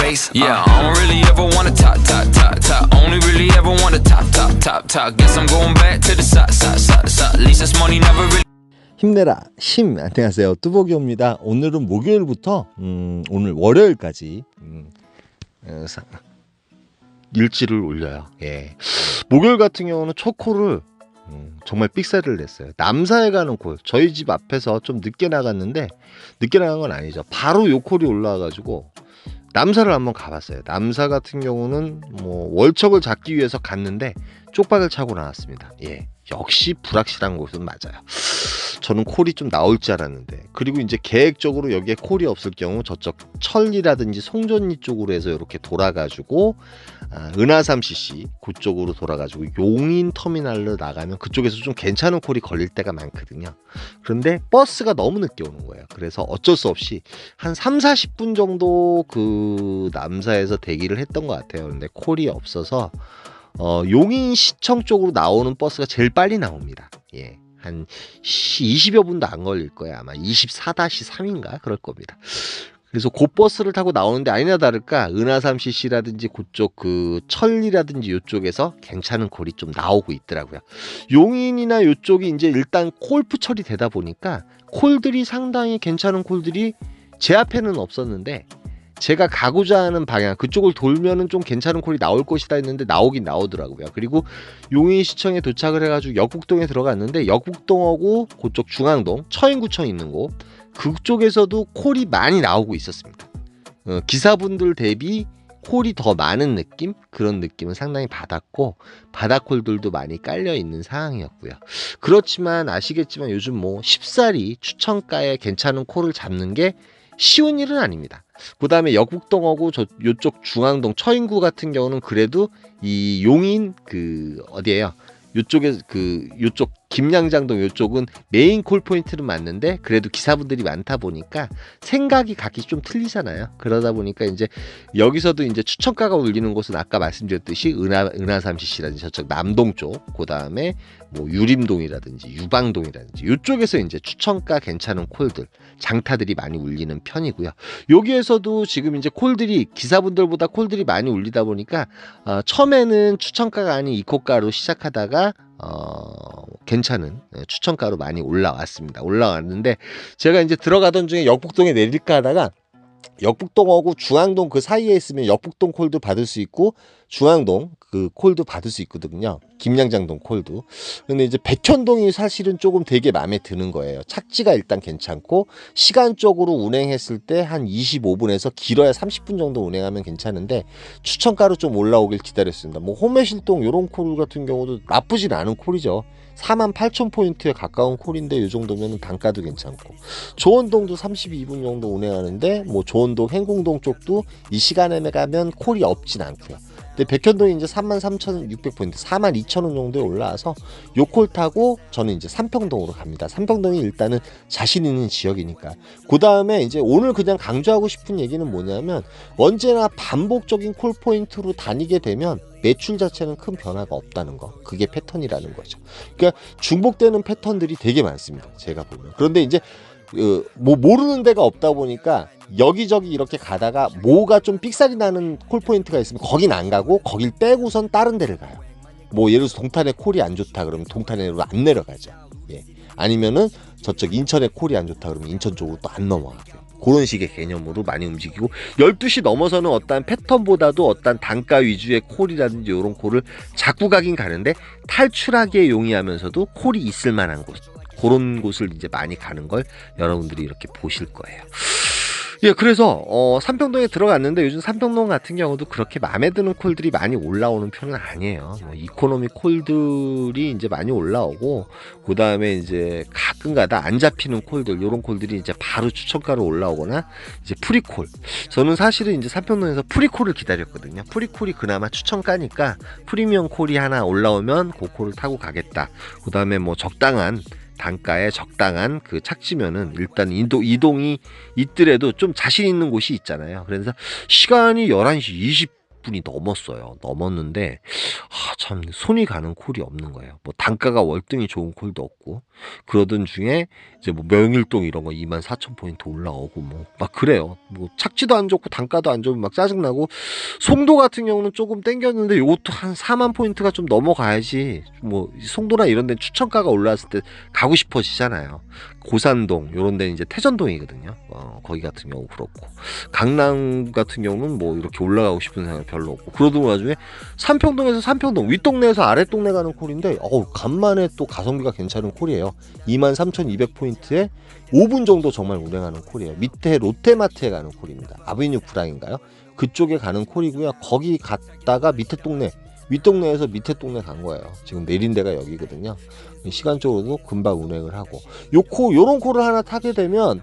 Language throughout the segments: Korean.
race. Yeah, I don't really ever wanna top, top, top, top. Only really ever wanna top, top, top, top. Guess I'm going back to the side, side, side, side. At least this money never really. 힘내라 힘. 안녕하세요, 뚜벅이옵니다. 오늘은 목요일부터 오늘 월요일까지 일지를 올려요. 예. 목요일 같은 경우는 첫 콜을 정말 삑사리를 냈어요. 남사에 가는 콜. 저희 집 앞에서 좀 늦게 나갔는데, 늦게 나간 건 아니죠. 바로 요 콜이 올라와가지고 남사를 한번 가봤어요. 남사 같은 경우는 뭐 월척을 잡기 위해서 갔는데 쪽박을 차고 나왔습니다. 예. 역시 불확실한 곳은 맞아요. 저는 콜이 좀 나올 줄 알았는데, 그리고 이제 계획적으로 여기에 콜이 없을 경우 저쪽 철리라든지 송전리 쪽으로 해서 이렇게 돌아가지고 은하삼CC 그쪽으로 돌아가지고 용인 터미널로 나가면 그쪽에서 좀 괜찮은 콜이 걸릴 때가 많거든요. 그런데 버스가 너무 늦게 오는 거예요. 그래서 어쩔 수 없이 한 3-40분 정도 그 남사에서 대기를 했던 것 같아요. 근데 콜이 없어서 용인 시청 쪽으로 나오는 버스가 제일 빨리 나옵니다. 예. 한 20여 분도 안 걸릴 거예요. 아마 24-3인가 그럴 겁니다. 그래서 그 버스를 타고 나오는데 아니나 다를까 은하삼CC라든지 그쪽 그 천리라든지 이쪽에서 괜찮은 콜이 좀 나오고 있더라고요. 용인이나 이쪽이 이제 일단 콜프철이 되다 보니까 콜들이 상당히 괜찮은 콜들이 제 앞에는 없었는데, 제가 가고자 하는 방향 그쪽을 돌면은 좀 괜찮은 콜이 나올 것이다 했는데 나오긴 나오더라고요. 그리고 용인시청에 도착을 해가지고 역북동에 들어갔는데, 역북동하고 그쪽 중앙동 처인구청 있는 곳 그쪽에서도 콜이 많이 나오고 있었습니다. 기사분들 대비 콜이 더 많은 느낌? 그런 느낌은 상당히 받았고, 바다콜들도 많이 깔려 있는 상황이었고요. 그렇지만 아시겠지만 요즘 뭐 쉽사리 추천가에 괜찮은 콜을 잡는 게 쉬운 일은 아닙니다. 그 다음에 역북동하고 요쪽 중앙동 처인구 같은 경우는 그래도 이 용인 그 어디에요? 요쪽에 요쪽 김양장동 요쪽은 메인 콜 포인트는 맞는데 그래도 기사분들이 많다 보니까 생각이 각기 좀 틀리잖아요. 그러다 보니까 이제 여기서도 이제 추천가가 울리는 곳은 아까 말씀드렸듯이 은하삼CC라든지 저쪽 남동 쪽, 그 다음에 뭐 유림동이라든지 유방동이라든지 이쪽에서 이제 추천가 괜찮은 콜들, 장타들이 많이 울리는 편이고요. 여기에서도 지금 이제 콜들이 기사분들보다 콜들이 많이 울리다 보니까 처음에는 추천가가 아닌 이코가로 시작하다가 괜찮은 추천가로 많이 올라왔는데, 제가 이제 들어가던 중에 역북동에 내릴까 하다가 역북동하고 중앙동 그 사이에 있으면 역북동 콜도 받을 수 있고 중앙동 그 콜도 받을 수 있거든요. 김양장동 콜도. 근데 이제 백현동이 사실은 조금 되게 마음에 드는 거예요. 착지가 일단 괜찮고 시간적으로 운행했을 때 한 25분에서 길어야 30분 정도 운행하면 괜찮은데 추천가로 좀 올라오길 기다렸습니다. 뭐 호매실동 요런 콜 같은 경우도 나쁘진 않은 콜이죠. 48,000포인트에 가까운 콜인데 이 정도면 단가도 괜찮고, 조원동도 32분 정도 운행하는데 뭐 조원동 행궁동 쪽도 이 시간에 가면 콜이 없진 않고요. 근데 백현동이 이제 33,600포인트 42,000원 정도에 올라와서 요 콜 타고 저는 이제 삼평동으로 갑니다. 삼평동이 일단은 자신 있는 지역이니까. 그 다음에 이제 오늘 그냥 강조하고 싶은 얘기는 뭐냐면, 언제나 반복적인 콜 포인트로 다니게 되면 매출 자체는 큰 변화가 없다는 거, 그게 패턴이라는 거죠. 그러니까 중복되는 패턴들이 되게 많습니다, 제가 보면. 그런데 이제 뭐 모르는 데가 없다 보니까 여기저기 이렇게 가다가 뭐가 좀 삑사리 나는 콜 포인트가 있으면 거긴 안 가고 거길 빼고선 다른 데를 가요. 뭐 예를 들어서 동탄에 콜이 안 좋다 그러면 동탄으로 안 내려가죠. 예. 아니면은 저쪽 인천에 콜이 안 좋다 그러면 인천 쪽으로 또 안 넘어가고요. 그런 식의 개념으로 많이 움직이고, 12시 넘어서는 어떤 패턴보다도 어떤 단가 위주의 콜이라든지 이런 콜을 자꾸 가긴 가는데 탈출하기에 용이하면서도 콜이 있을 만한 곳, 그런 곳을 이제 많이 가는 걸 여러분들이 이렇게 보실 거예요. 예, 그래서 삼평동에 들어갔는데 요즘 삼평동 같은 경우도 그렇게 마음에 드는 콜들이 많이 올라오는 편은 아니에요. 뭐 이코노미 콜들이 이제 많이 올라오고, 그 다음에 이제 가끔가다 안 잡히는 콜들, 요런 콜들이 이제 바로 추천가로 올라오거나 이제 프리콜. 저는 사실은 이제 삼평동에서 프리콜을 기다렸거든요. 프리콜이 그나마 추천가니까 프리미엄 콜이 하나 올라오면 그 콜을 타고 가겠다. 그 다음에 뭐 적당한 단가에 적당한 그 착지면은 일단 이동이 있더라도 좀 자신 있는 곳이 있잖아요. 그래서 시간이 11시 36분이 넘었어요. 넘었는데 참 손이 가는 콜이 없는 거예요. 뭐 단가가 월등히 좋은 콜도 없고 그러던 중에 이제 뭐 명일동 이런 거 24,000포인트 올라오고 뭐 막 그래요. 뭐 착지도 안 좋고 단가도 안 좋으면 막 짜증나고 송도 같은 경우는 조금 땡겼는데 이것도 한 4만 포인트가 좀 넘어가야지 뭐 송도나 이런 데 추천가가 올라왔을 때 가고 싶어지잖아요. 고산동 요런 데는 이제 태전동이거든요. 거기 같은 경우 그렇고 강남 같은 경우는 뭐 이렇게 올라가고 싶은 생각 별로 없고 그러던 와중에 삼평동에서 삼평동 윗동네에서 아랫동네 가는 콜인데 간만에 또 가성비가 괜찮은 콜이에요. 23,200포인트에 5분 정도 정말 운행하는 콜이에요. 밑에 롯데마트에 가는 콜입니다. 아비뉴 프랑인가요? 그쪽에 가는 콜이고요. 거기 갔다가 밑에 동네 윗동네에서 밑에 동네 간 거예요. 지금 내린 데가 여기거든요. 시간적으로도 금방 운행을 하고 요런 콜을 하나 타게 되면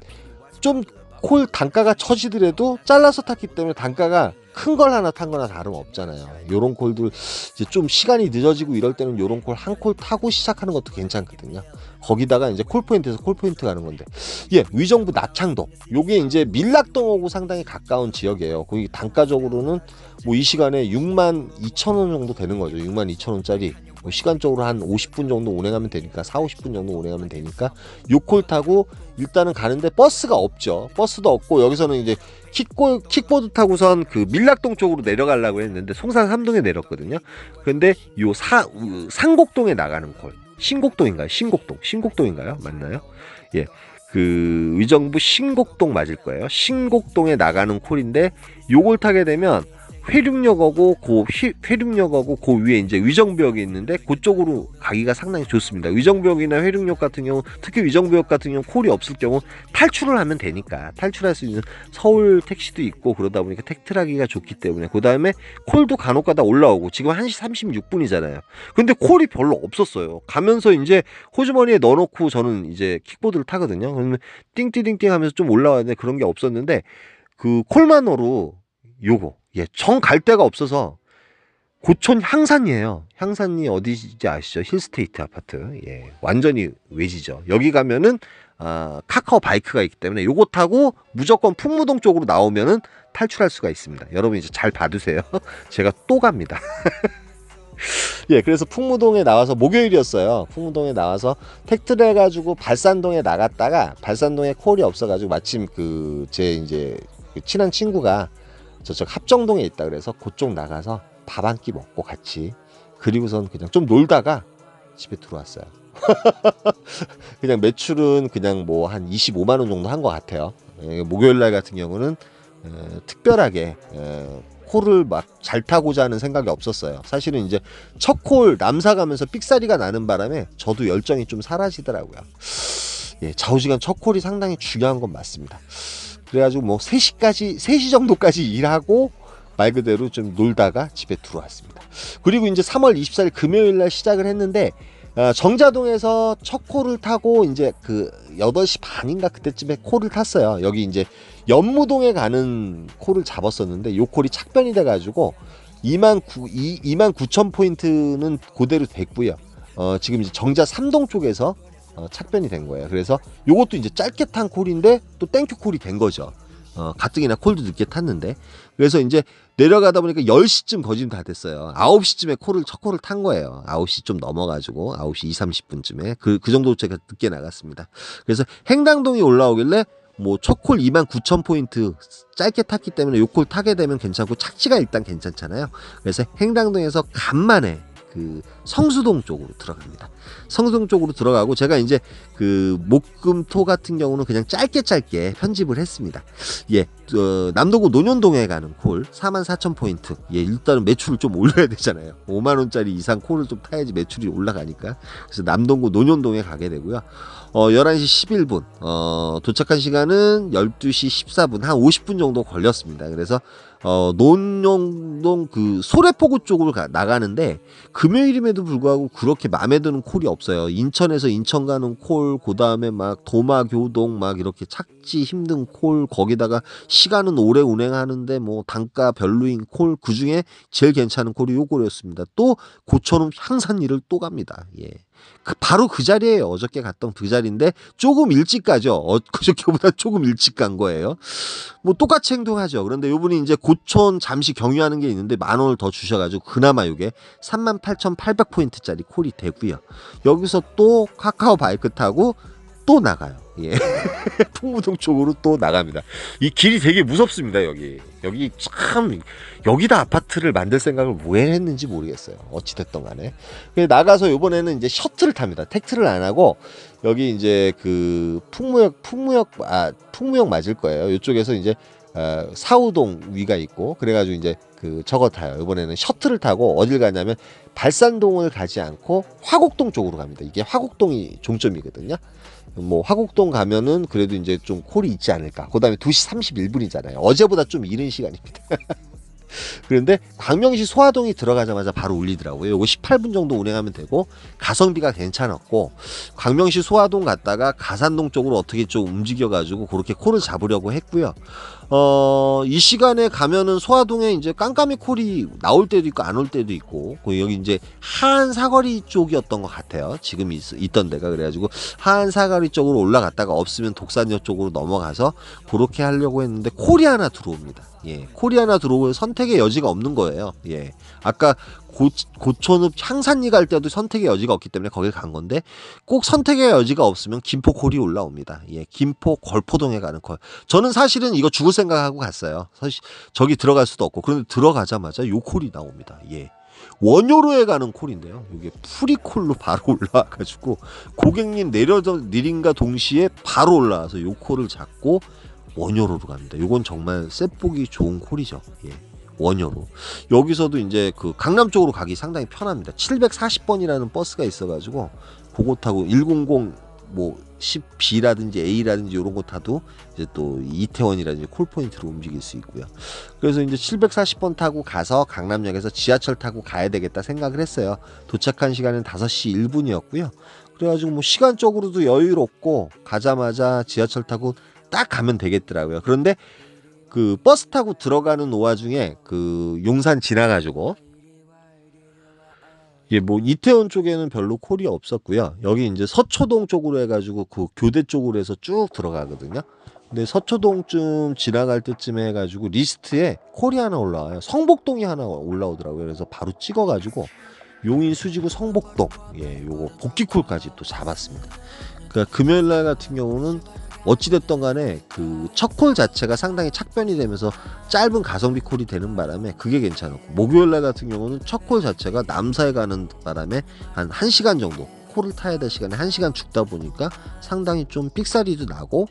좀 콜 단가가 처지더라도 잘라서 탔기 때문에 단가가 큰 걸 하나 탄 거나 다름없잖아요. 요런 콜들 이제 좀 시간이 늦어지고 이럴 때는 요런 콜 한 콜 타고 시작하는 것도 괜찮거든요. 거기다가 이제 콜포인트에서 콜포인트 가는 건데 위정부 낙창동 요게 이제 밀락동하고 상당히 가까운 지역이에요. 거기 단가적으로는 뭐 이 시간에 62,000원 정도 되는 거죠. 62,000원짜리 뭐 시간적으로 한 50분 정도 운행하면 되니까 40-50분 정도 운행하면 되니까 요 콜 타고 일단은 가는데 버스가 없죠. 버스도 없고 여기서는 이제 킥보드 타고선 그 밀락동 쪽으로 내려가려고 했는데 송산 3동에 내렸거든요. 근데 요 상곡동에 나가는 콜 신곡동인가요? 신곡동인가요? 맞나요? 예. 그 위정부 신곡동 맞을 거예요. 신곡동에 나가는 콜인데 요걸 타게 되면 회륙역하고 그 위에 이제 위정부역이 있는데 그쪽으로 가기가 상당히 좋습니다. 위정부역이나 회륙역 같은 경우 특히 위정부역 같은 경우 콜이 없을 경우 탈출을 하면 되니까 탈출할 수 있는 서울 택시도 있고 그러다 보니까 택트하기가 좋기 때문에 그 다음에 콜도 간혹가다 올라오고 지금 1시 36분이잖아요. 근데 콜이 별로 없었어요. 가면서 이제 호주머니에 넣어놓고 저는 이제 킥보드를 타거든요. 그러면 띵띵띵띵 하면서 좀 올라와야 되는데 그런 게 없었는데 그 콜만으로 요거 정 갈 데가 없어서 고촌 향산이에요. 향산이 어디지 아시죠? 힐스테이트 아파트. 완전히 외지죠. 여기 가면은 카카오 바이크가 있기 때문에 요거 타고 무조건 풍무동 쪽으로 나오면은 탈출할 수가 있습니다. 여러분 이제 잘 봐두세요. 제가 또 갑니다. 그래서 풍무동에 나와서 목요일이었어요. 풍무동에 나와서 택트를 해가지고 발산동에 나갔다가 발산동에 콜이 없어가지고 마침 제 이제 친한 친구가 저쪽 합정동에 있다 그래서 그쪽 나가서 밥 한 끼 먹고 같이 그리고선 그냥 좀 놀다가 집에 들어왔어요. 그냥 매출은 그냥 뭐 한 25만 원 정도 한 것 같아요. 목요일 날 같은 경우는 특별하게 콜을 막 잘 타고자 하는 생각이 없었어요. 사실은 이제 첫 콜 남사 가면서 삑사리가 나는 바람에 저도 열정이 좀 사라지더라고요. 좌우지간 첫 콜이 상당히 중요한 건 맞습니다. 그래가지고 뭐 3시 정도까지 일하고 말 그대로 좀 놀다가 집에 들어왔습니다. 그리고 이제 3월 24일 금요일 날 시작을 했는데 정자동에서 첫 콜을 타고 이제 그 8시 반인가 그때쯤에 콜을 탔어요. 여기 이제 연무동에 가는 콜을 잡았었는데 요 콜이 착변이 돼가지고 29,000포인트는 그대로 됐고요. 지금 이제 정자 3동 쪽에서 착변이 된 거예요. 그래서 요것도 이제 짧게 탄 콜인데 또 땡큐 콜이 된 거죠. 가뜩이나 콜도 늦게 탔는데 그래서 이제 내려가다 보니까 10시쯤 거진 다 됐어요. 9시쯤에 첫 콜을 탄 거예요. 9시 좀 넘어가지고 9시 20-30분쯤에 그 정도 제가 늦게 나갔습니다. 그래서 행당동이 올라오길래 뭐 첫 콜 29,000포인트 짧게 탔기 때문에 요 콜 타게 되면 괜찮고 착지가 일단 괜찮잖아요. 그래서 행당동에서 간만에 그 성수동 쪽으로 들어갑니다. 성수동 쪽으로 들어가고 제가 이제 그 목금토 같은 경우는 그냥 짧게 편집을 했습니다. 남동구 논현동에 가는 콜 44,000포인트. 일단은 매출을 좀 올려야 되잖아요. 5만 원짜리 이상 콜을 좀 타야지 매출이 올라가니까. 그래서 남동구 논현동에 가게 되고요. 11시 11분 도착한 시간은 12시 14분 한 50분 정도 걸렸습니다. 그래서 논현동 그 소래포구 쪽으로 나가는데 금요일임에도 불구하고 그렇게 마음에 드는 콜이 콜이 없어요. 인천에서 인천 가는 콜, 그 다음에 막 도마교동 막 이렇게 찾기 힘든 콜, 거기다가 시간은 오래 운행하는데 뭐 단가 별로인 콜, 그 중에 제일 괜찮은 콜이 요 콜이었습니다. 또 고촌읍 향산리를 또 갑니다. 예. 바로 그 자리에요. 어저께 갔던 그 자리인데 조금 일찍 가죠. 그저께보다 조금 일찍 간 거예요. 뭐 똑같이 행동하죠. 그런데 요분이 이제 고촌 잠시 경유하는 게 있는데 10,000원을 더 주셔가지고 그나마 요게 38,800포인트짜리 콜이 되고요. 여기서 또 카카오 바이크 타고 또 나가요. 예. 풍무동 쪽으로 또 나갑니다. 이 길이 되게 무섭습니다. 여기 참 여기다 아파트를 만들 생각을 왜 했는지 모르겠어요. 어찌됐던 간에 나가서 이번에는 이제 셔틀을 탑니다. 택트를 안 하고 여기 이제 그 풍무역 맞을 거예요. 이쪽에서 이제 사우동 위가 있고 그래가지고 이제 그 저거 타요. 이번에는 셔틀을 타고 어딜 가냐면 발산동을 가지 않고 화곡동 쪽으로 갑니다. 이게 화곡동이 종점이거든요. 뭐 화곡동 가면은 그래도 이제 좀 콜이 있지 않을까. 그다음에 2시 31분이잖아요. 어제보다 좀 이른 시간입니다. 그런데 광명시 소화동이 들어가자마자 바로 울리더라고요. 요거 18분 정도 운행하면 되고 가성비가 괜찮았고 광명시 소화동 갔다가 가산동 쪽으로 어떻게 좀 움직여가지고 그렇게 콜을 잡으려고 했고요. 이 시간에 가면은 소화동에 이제 깜깜이 콜이 나올 때도 있고 안 올 때도 있고 여기 이제 하안 사거리 쪽이었던 것 같아요. 지금 있던 데가 그래가지고 하안 사거리 쪽으로 올라갔다가 없으면 독산역 쪽으로 넘어가서 그렇게 하려고 했는데 콜이 하나 들어옵니다. 예, 콜이 하나 들어오고 선택의 여지가 없는 거예요. 예, 아까 고촌읍 향산리 갈 때도 선택의 여지가 없기 때문에 거길 간 건데 꼭 선택의 여지가 없으면 김포 콜이 올라옵니다. 예, 김포 걸포동에 가는 콜. 저는 사실은 이거 죽을 생각하고 갔어요. 사실 저기 들어갈 수도 없고 그런데 들어가자마자 요 콜이 나옵니다. 예. 원효로에 가는 콜인데요. 이게 프리콜로 바로 올라와가지고 고객님 내림과 동시에 바로 올라와서 요 콜을 잡고 원효로로 갑니다. 요건 정말 셋보기 좋은 콜이죠. 예. 원효로. 여기서도 이제 그 강남 쪽으로 가기 상당히 편합니다. 740번이라는 버스가 있어가지고 그거 타고 100 뭐 10B라든지 A라든지 이런 거 타도 이제 또 이태원이라든지 콜포인트로 움직일 수 있고요. 그래서 이제 740번 타고 가서 강남역에서 지하철 타고 가야 되겠다 생각을 했어요. 도착한 시간은 5시 1분이었고요. 그래가지고 뭐 시간적으로도 여유롭고 가자마자 지하철 타고 딱 가면 되겠더라고요. 그런데 그 버스 타고 들어가는 와중에 그 용산 지나가지고 예, 뭐 이태원 쪽에는 별로 콜이 없었고요. 여기 이제 서초동 쪽으로 해가지고 그 교대 쪽으로 해서 쭉 들어가거든요. 근데 서초동쯤 지나갈 때쯤 해가지고 리스트에 콜이 하나 올라와요. 성복동이 하나 올라오더라고요. 그래서 바로 찍어가지고 용인 수지구 성복동 예, 요거 복귀콜까지 또 잡았습니다. 그러니까 금요일날 같은 경우는 어찌됐던 간에 그 첫 콜 자체가 상당히 착변이 되면서 짧은 가성비 콜이 되는 바람에 그게 괜찮았고 목요일날 같은 경우는 첫 콜 자체가 남사에 가는 바람에 한 1시간 정도 콜을 타야 될 시간에 1시간 죽다 보니까 상당히 좀 삑사리도 나고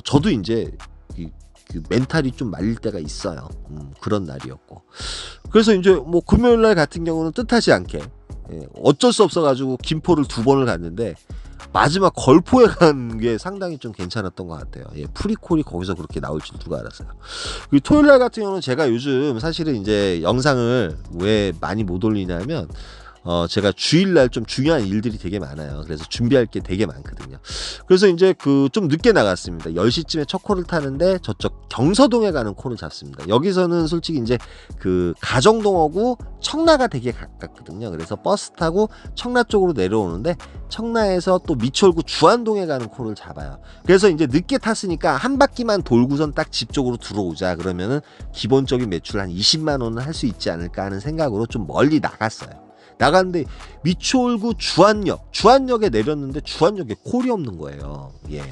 저도 이제 그 멘탈이 좀 말릴 때가 있어요. 그런 날이었고 그래서 이제 뭐 금요일날 같은 경우는 뜻하지 않게 예, 어쩔 수 없어가지고 김포를 2번을 갔는데 마지막 걸포에 간 게 상당히 좀 괜찮았던 것 같아요. 예, 프리콜이 거기서 그렇게 나올 줄 누가 알았어요. 그리고 토요일날 같은 경우는 제가 요즘 사실은 이제 영상을 왜 많이 못 올리냐면 제가 주일날 좀 중요한 일들이 되게 많아요. 그래서 준비할 게 되게 많거든요. 그래서 이제 그 좀 늦게 나갔습니다. 10시쯤에 첫 콜을 타는데 저쪽 경서동에 가는 콜을 잡습니다. 여기서는 솔직히 이제 그 가정동하고 청라가 되게 가깝거든요. 그래서 버스 타고 청라 쪽으로 내려오는데 청라에서 또 미추홀구 주안동에 가는 콜을 잡아요. 그래서 이제 늦게 탔으니까 한 바퀴만 돌고선 딱 집 쪽으로 들어오자. 그러면은 기본적인 매출 한 20만 원은 할 수 있지 않을까 하는 생각으로 좀 멀리 나갔어요. 나갔는데 미추홀구 주안역에 내렸는데 주안역에 콜이 없는 거예요. 예.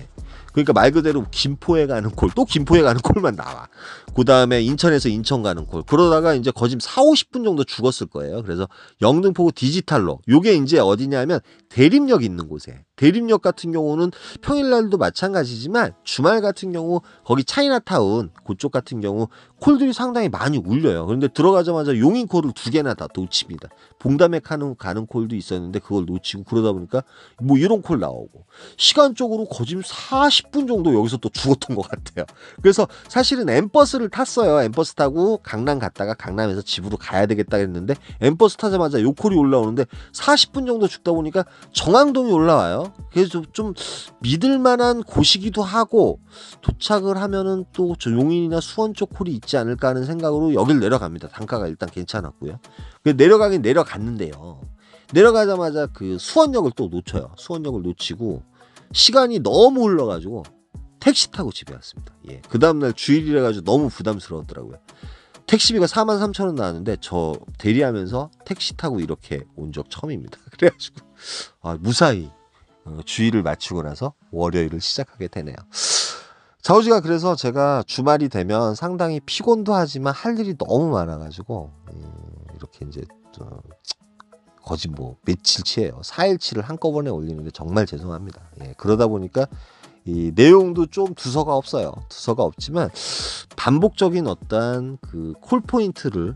그러니까 말 그대로 김포에 가는 콜, 또 김포에 가는 콜만 나와. 그 다음에 인천에서 인천 가는 콜. 그러다가 이제 거짐 40-50분 정도 죽었을 거예요. 그래서 영등포구 디지털로. 요게 이제 어디냐면 대림역 있는 곳에. 대림역 같은 경우는 평일날도 마찬가지지만 주말 같은 경우 거기 차이나타운 그쪽 같은 경우 콜들이 상당히 많이 울려요. 그런데 들어가자마자 용인콜을 2개나 다 놓칩니다. 봉담에 가는 콜도 있었는데 그걸 놓치고 그러다 보니까 뭐 이런 콜 나오고 시간적으로 거짐 40 10분 정도 여기서 또 죽었던 것 같아요. 그래서 사실은 M버스를 탔어요. M버스 타고 강남 갔다가 강남에서 집으로 가야 되겠다 했는데 M버스 타자마자 요콜이 올라오는데 40분 정도 죽다 보니까 정왕동이 올라와요. 그래서 좀 믿을 만한 곳이기도 하고 도착을 하면은 또 저 용인이나 수원 쪽 콜이 있지 않을까 하는 생각으로 여길 내려갑니다. 단가가 일단 괜찮았고요. 내려가긴 내려갔는데요. 내려가자마자 그 수원역을 또 놓쳐요. 수원역을 놓치고 시간이 너무 흘러가지고 택시 타고 집에 왔습니다. 예. 그 다음날 주일이라 가지고 너무 부담스러웠더라고요. 택시비가 43,000원 나왔는데 저 대리하면서 택시 타고 이렇게 온 적 처음입니다. 그래가지고 무사히 주일을 마치고 나서 월요일을 시작하게 되네요. 자우지가 그래서 제가 주말이 되면 상당히 피곤도 하지만 할 일이 너무 많아가지고 이렇게 이제 거짓 뭐 며칠치예요. 4일치를 한꺼번에 올리는데 정말 죄송합니다. 예, 그러다 보니까 이 내용도 좀 두서가 없어요. 두서가 없지만 반복적인 어떤 그 콜 포인트를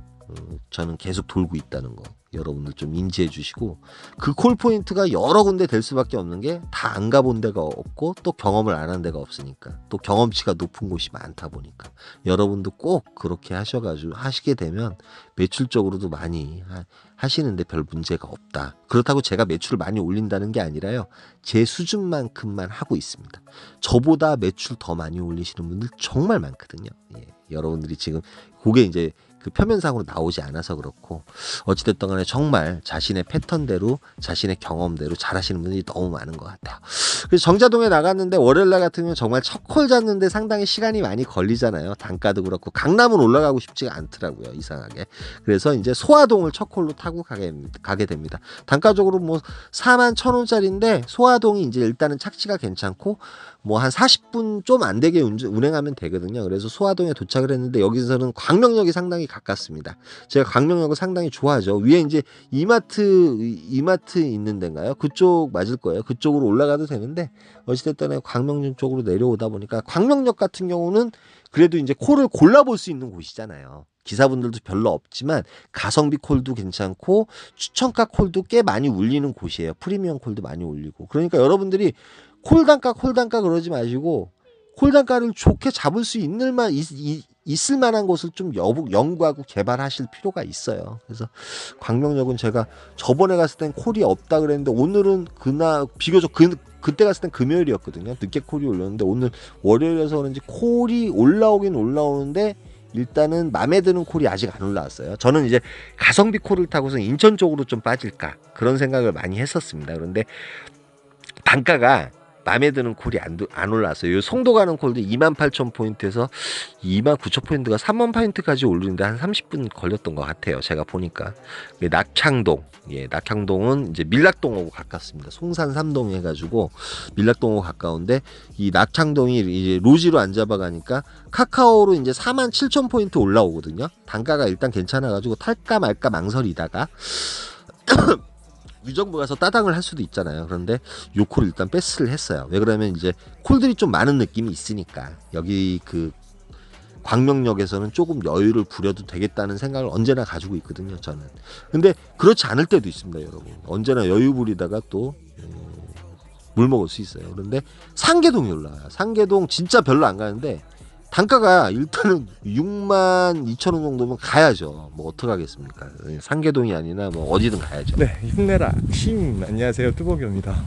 저는 계속 돌고 있다는 거 여러분들 좀 인지해 주시고 그 콜 포인트가 여러 군데 될 수밖에 없는 게 다 안 가본 데가 없고 또 경험을 안 한 데가 없으니까 또 경험치가 높은 곳이 많다 보니까 여러분도 꼭 그렇게 하셔가지고 하시게 되면 매출적으로도 많이 하시는데 별 문제가 없다. 그렇다고 제가 매출을 많이 올린다는 게 아니라요. 제 수준만큼만 하고 있습니다. 저보다 매출 더 많이 올리시는 분들 정말 많거든요. 예, 여러분들이 지금 그게 이제 그 표면상으로 나오지 않아서 그렇고 어찌됐든 간에 정말 자신의 패턴대로 자신의 경험대로 잘하시는 분들이 너무 많은 것 같아요. 그래서 정자동에 나갔는데 월요일날 같은 경우는 정말 첫 콜 잡는데 상당히 시간이 많이 걸리잖아요. 단가도 그렇고 강남은 올라가고 싶지가 않더라고요. 이상하게. 그래서 이제 소화동을 첫 콜로 타고 가게 됩니다. 단가적으로 뭐 41,000원짜리인데 소화동이 이제 일단은 착지가 괜찮고 뭐 한 40분 좀 안 되게 운행하면 되거든요. 그래서 소화동에 도착을 했는데 여기서는 광명역이 상당히 가깝습니다. 제가 광명역을 상당히 좋아하죠. 위에 이제 이마트 있는 데인가요? 그쪽 맞을 거예요. 그쪽으로 올라가도 되는데 어찌됐든 광명역 쪽으로 내려오다 보니까 광명역 같은 경우는 그래도 이제 콜을 골라볼 수 있는 곳이잖아요. 기사분들도 별로 없지만 가성비 콜도 괜찮고 추천가 콜도 꽤 많이 울리는 곳이에요. 프리미엄 콜도 많이 울리고. 그러니까 여러분들이 콜단가 그러지 마시고 콜단가를 좋게 잡을 수 있을 만한 곳을 좀 연구하고 개발하실 필요가 있어요. 그래서 광명역은 제가 저번에 갔을 땐 콜이 없다 그랬는데 오늘은 비교적 그때 갔을 땐 금요일이었거든요. 늦게 콜이 올렸는데 오늘 월요일에서 그런지 콜이 올라오긴 올라오는데 일단은 마음에 드는 콜이 아직 안 올라왔어요. 저는 이제 가성비 콜을 타고서 인천 쪽으로 좀 빠질까 그런 생각을 많이 했었습니다. 그런데 단가가 마음에 드는 콜이 안 올라왔어요. 요 송도 가는 콜도 28,000포인트에서 29,000포인트가 30,000포인트까지 오르는데 한 30분 걸렸던 것 같아요. 제가 보니까. 낙향동. 예, 낙향동은 이제 밀락동하고 가깝습니다. 송산 3동 해가지고 밀락동하고 가까운데 이 낙향동이 이제 로지로 안 잡아가니까 카카오로 이제 47,000포인트 올라오거든요. 단가가 일단 괜찮아가지고 탈까 말까 망설이다가 유정부 가서 따당을 할 수도 있잖아요. 그런데 요 콜을 일단 패스를 했어요. 왜 그러면 이제 콜들이 좀 많은 느낌이 있으니까 여기 그 광명역에서는 조금 여유를 부려도 되겠다는 생각을 언제나 가지고 있거든요. 저는. 근데 그렇지 않을 때도 있습니다, 여러분. 언제나 여유 부리다가 또 물 먹을 수 있어요. 그런데 상계동이 올라와요. 상계동 진짜 별로 안 가는데 단가가 일단은 62,000원 정도면 가야죠. 뭐 어떡하겠습니까? 상계동이 아니나 뭐 어디든 가야죠. 네, 힘내라 힘. 안녕하세요, 뚜벅이입니다.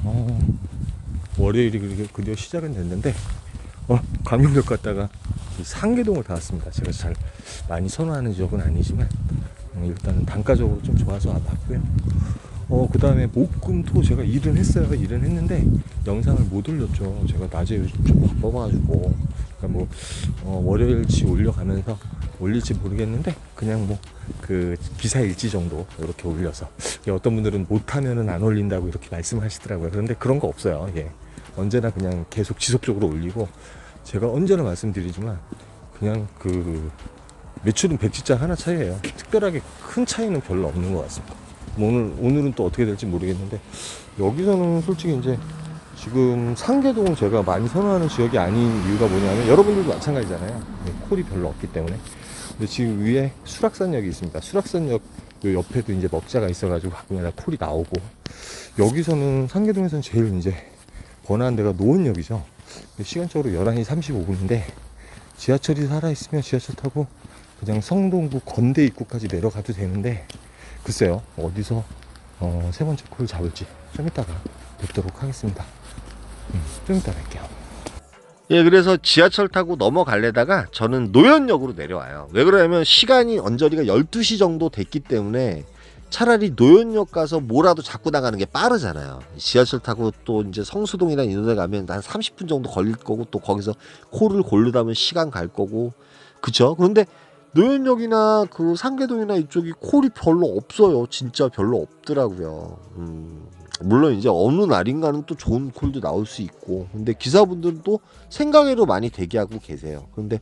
월요일이 드디어 시작은 됐는데 광명역 갔다가 상계동을 다 왔습니다. 제가 잘 많이 선호하는 지역은 아니지만 일단은 단가적으로 좀 좋아서 와봤고요. 그 다음에 목금토 제가 일은 했는데 영상을 못 올렸죠. 제가 낮에 요즘 좀 바빠가지고 그러니까 뭐 월요일치 올려가면서 올릴지 모르겠는데 그냥 뭐 그 기사 일지 정도 이렇게 올려서 어떤 분들은 못하면은 안 올린다고 이렇게 말씀하시더라고요. 그런데 그런 거 없어요. 예, 언제나 그냥 계속 지속적으로 올리고 제가 언제나 말씀드리지만 그냥 그 매출은 백지장 하나 차이예요. 특별하게 큰 차이는 별로 없는 것 같습니다. 오늘은 또 어떻게 될지 모르겠는데 여기서는 솔직히 이제 지금 상계동은 제가 많이 선호하는 지역이 아닌 이유가 뭐냐면 여러분들도 마찬가지잖아요. 콜이 별로 없기 때문에. 근데 지금 위에 수락산역이 있습니다. 수락산역 요 옆에도 이제 먹자가 있어가지고 가끔가다 콜이 나오고 여기서는 상계동에서는 제일 이제 번화한 데가 노원역이죠. 시간적으로 11시 35분인데 지하철이 살아있으면 지하철 타고 그냥 성동구 건대 입구까지 내려가도 되는데 글쎄요 어디서 세 번째 콜을 잡을지 좀 이따가 뵙도록 하겠습니다. 좀 이따 뵐게요. 예, 그래서 지하철 타고 넘어갈래다가 저는 노현역으로 내려와요. 왜 그러냐면 시간이 언저리가 12시 정도 됐기 때문에 차라리 노현역 가서 뭐라도 잡고 나가는 게 빠르잖아요. 지하철 타고 또 이제 성수동이나 이런 데 가면 한 30분 정도 걸릴 거고 또 거기서 콜을 고르다 보면 시간 갈 거고 그쵸? 그런데 노현역이나 그 상계동이나 이쪽이 콜이 별로 없어요. 진짜 별로 없더라고요. 물론 이제 어느 날인가는 또 좋은 콜도 나올 수 있고 근데 기사분들도 생각외로 많이 대기하고 계세요. 그런데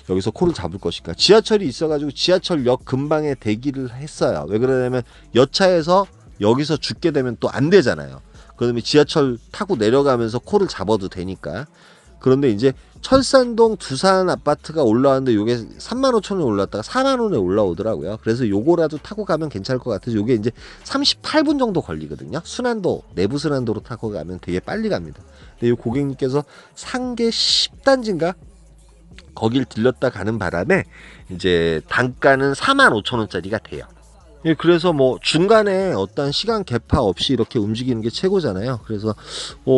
여기서 콜을 잡을 것인가 지하철이 있어가지고 지하철역 근방에 대기를 했어요. 왜 그러냐면 여차에서 여기서 죽게 되면 또 안 되잖아요. 그러면 지하철 타고 내려가면서 콜을 잡아도 되니까. 그런데 이제 철산동 두산 아파트가 올라왔는데 요게 35,000원에 올랐다가 4만원에 올라오더라고요. 그래서 요거라도 타고 가면 괜찮을 것 같아서 요게 이제 38분 정도 걸리거든요. 순환도 내부 순환도로 타고 가면 되게 빨리 갑니다. 근데 요 고객님께서 상계 10단지인가 거길 들렸다 가는 바람에 이제 단가는 45,000원짜리가 돼요. 예, 그래서 뭐 중간에 어떤 시간 개파 없이 이렇게 움직이는 게 최고잖아요. 그래서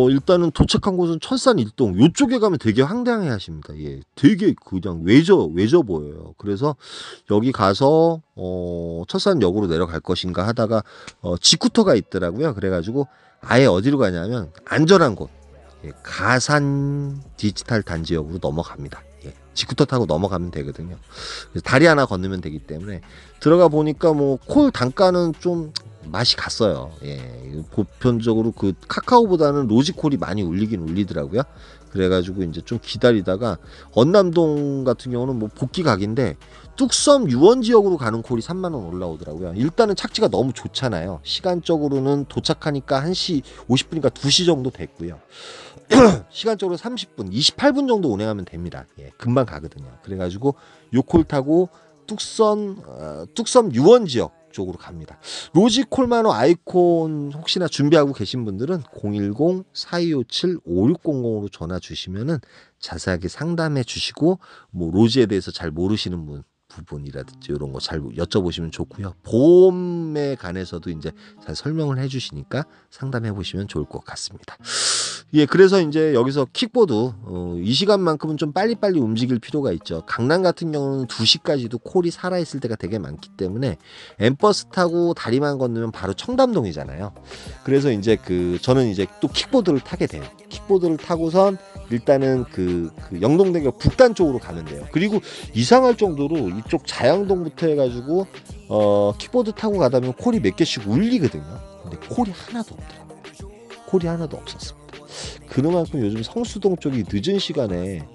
일단은 도착한 곳은 철산 1동 요쪽에 가면 되게 황당해 하십니다. 예, 되게 그냥 외져 보여요. 그래서 여기 가서 철산역으로 내려갈 것인가 하다가 직구터가 있더라고요. 그래가지고 아예 어디로 가냐면 안전한 곳 가산 디지털 단지역으로 넘어갑니다. 직구터 타고 넘어가면 되거든요. 그래서 다리 하나 건너면 되기 때문에 들어가 보니까 뭐 콜 단가는 좀 맛이 갔어요. 예, 보편적으로 그 카카오보다는 로지콜이 많이 울리긴 울리더라고요. 그래가지고 이제 좀 기다리다가 언남동 같은 경우는 뭐 복귀 각인데 뚝섬 유원 지역으로 가는 콜이 3만 원 올라오더라고요. 일단은 착지가 너무 좋잖아요. 시간적으로는 도착하니까 1시 50분이니까 2시 정도 됐고요. 시간적으로 30분, 28분 정도 운행하면 됩니다. 예, 금방 가거든요. 그래가지고 요 콜 타고 뚝섬 유원 지역 쪽으로 갑니다. 로지콜만호 아이콘 혹시나 준비하고 계신 분들은 010-4257-5600으로 전화 주시면은 자세하게 상담해 주시고 뭐 로지에 대해서 잘 모르시는 부분이라든지 이런 거 잘 여쭤보시면 좋고요. 보험에 관해서도 이제 잘 설명을 해주시니까 상담해 보시면 좋을 것 같습니다. 예, 그래서 이제 여기서 킥보드 이 시간만큼은 좀 빨리빨리 움직일 필요가 있죠. 강남 같은 경우는 2시까지도 콜이 살아있을 때가 되게 많기 때문에 엠버스 타고 다리만 건너면 바로 청담동이잖아요. 그래서 이제 저는 이제 또 킥보드를 타게 돼요. 킥보드를 타고선 일단은 그 영동대교 북단 쪽으로 가면 돼요. 그리고 이상할 정도로 이쪽 자양동부터 해가지고 킥보드 타고 가다 보면 콜이 몇 개씩 울리거든요. 근데 콜이 하나도 없더라고요. 콜이 하나도 없었습니다. 그만큼 요즘 성수동 쪽이 늦은 시간에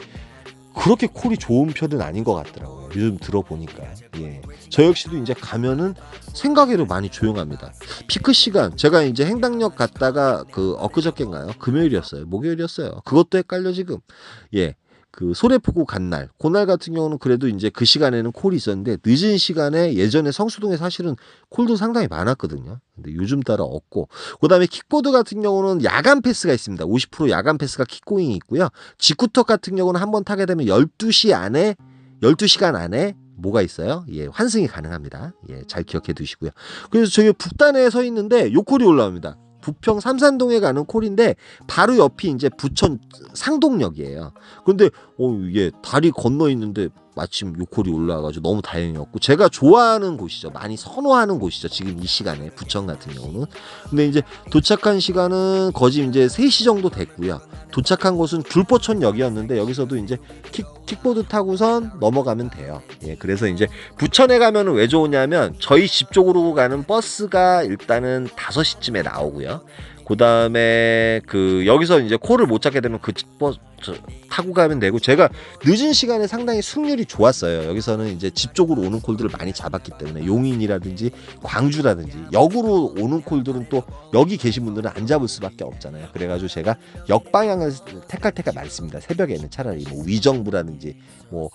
그렇게 콜이 좋은 편은 아닌 것 같더라고요. 요즘 들어보니까. 예. 저 역시도 이제 가면은 생각외로 많이 조용합니다. 피크 시간, 제가 이제 행당역 갔다가 엊그저께인가요? 금요일이었어요. 목요일이었어요. 그것도 헷갈려 지금. 예. 소래포구 간 날, 그날 같은 경우는 그래도 이제 그 시간에는 콜이 있었는데 늦은 시간에 예전에 성수동에 사실은 콜도 상당히 많았거든요. 근데 요즘 따라 없고, 그 다음에 킥보드 같은 경우는 야간 패스가 있습니다. 50% 야간 패스가 킥고잉이 있고요. 직구턱 같은 경우는 한번 타게 되면 12시간 안에 뭐가 있어요? 예, 환승이 가능합니다. 예, 잘 기억해 두시고요. 그래서 저기 북단에 서 있는데 요 콜이 올라옵니다. 부평 삼산동에 가는 콜인데 바로 옆이 이제 부천 상동역이에요. 그런데 이게 다리 건너 있는데 마침 요 콜이 올라와가지고 너무 다행이었고, 제가 좋아하는 곳이죠. 많이 선호하는 곳이죠. 지금 이 시간에 부천 같은 경우는. 근데 이제 도착한 시간은 거의 이제 3시 정도 됐고요. 도착한 곳은 귤포천역이었는데 여기서도 이제 킥보드 타고선 넘어가면 돼요. 예, 그래서 이제 부천에 가면은 왜 좋으냐면 저희 집 쪽으로 가는 버스가 일단은 5시쯤에 나오고요. 그 다음에 여기서 이제 콜을 못 잡게 되면 버스 타고 가면 되고, 제가 늦은 시간에 상당히 승률이 좋았어요. 여기서는 이제 집 쪽으로 오는 콜들을 많이 잡았기 때문에 용인이라든지 광주라든지 역으로 오는 콜들은 또 여기 계신 분들은 안 잡을 수밖에 없잖아요. 그래가지고 제가 역방향을 택할 때가 많습니다. 새벽에는 차라리 뭐 위정부라든지 뭐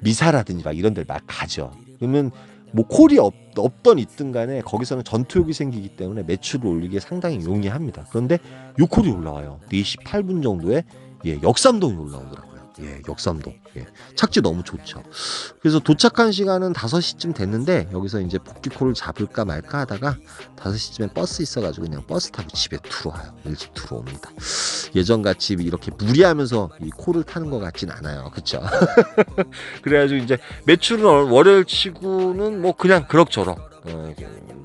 미사라든지 막 이런 데를 막 가죠. 그러면 뭐 콜이 없던 있든 간에 거기서는 전투욕이 생기기 때문에 매출을 올리기에 상당히 용이합니다. 그런데 요 콜이 올라와요. 4시 8분 정도에 예, 역삼동이 올라오더라고요. 예, 역삼동. 예, 착지 너무 좋죠. 그래서 도착한 시간은 5시쯤 됐는데 여기서 이제 복귀콜을 잡을까 말까 하다가 5시쯤에 버스 있어가지고 그냥 버스 타고 집에 들어와요. 일찍 들어옵니다. 예전같이 이렇게 무리하면서 이 콜을 타는 것 같진 않아요. 그쵸? 그래가지고 이제 매출은 월요일 치고는 뭐 그냥 그럭저럭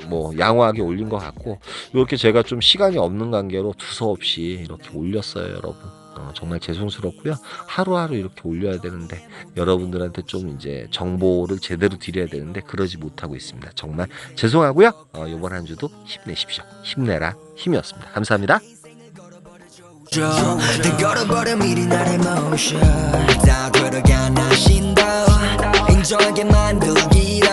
뭐 양호하게 올린 것 같고, 이렇게 제가 좀 시간이 없는 관계로 두서없이 이렇게 올렸어요, 여러분. 정말 죄송스럽고요. 하루하루 이렇게 올려야 되는데 여러분들한테 좀 이제 정보를 제대로 드려야 되는데 그러지 못하고 있습니다. 정말 죄송하고요. 이번 한 주도 힘내십시오. 힘내라 힘이었습니다. 감사합니다. 걸어버려 미리 나의 motion 다 들어가 나 신도 인정하게 만들기로